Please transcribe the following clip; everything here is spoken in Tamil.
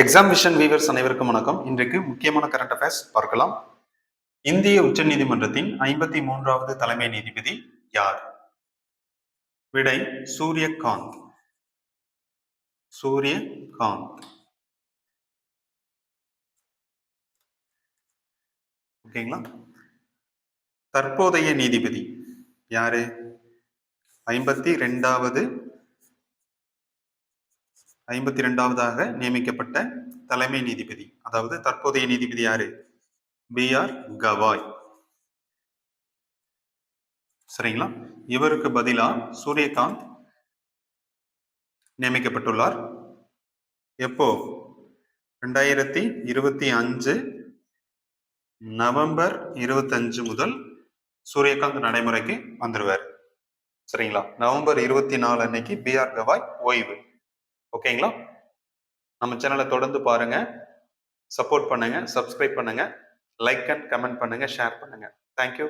எக்ஸாம் விஷன் வீவர்ஸ் அனைவருக்கும் வணக்கம். இன்றைக்கு முக்கியமான கரண்ட் அஃபேர்ஸ் பார்க்கலாம். இந்திய உச்சநீதிமன்றத்தின் 53வது தலைமை நீதிபதி யார்? விடை சூரியகாந்த். ஓகேங்களா? தற்போதைய நீதிபதி யாரு? 52வதாக நியமிக்கப்பட்ட தலைமை நீதிபதி, அதாவது தற்போதைய நீதிபதி யாரு? B.R. கவாய். சரிங்களா? இவருக்கு பதிலா சூரியகாந்த் நியமிக்கப்பட்டுள்ளார். எப்போ? 2025 நவம்பர் 25 முதல் சூரியகாந்த் நடைமுறைக்கு வந்துருவார். சரிங்களா? நவம்பர் 24 அன்னைக்கு B.R. கவாய் ஓய்வு. ஓகேங்களா? நம்ம சேனலை தொடர்ந்து பாருங்க, சப்போர்ட் பண்ணுங்க, சப்ஸ்கிரைப் பண்ணுங்க, லைக் அண்ட் கமெண்ட் பண்ணுங்க, ஷேர் பண்ணுங்க. தேங்க்யூ.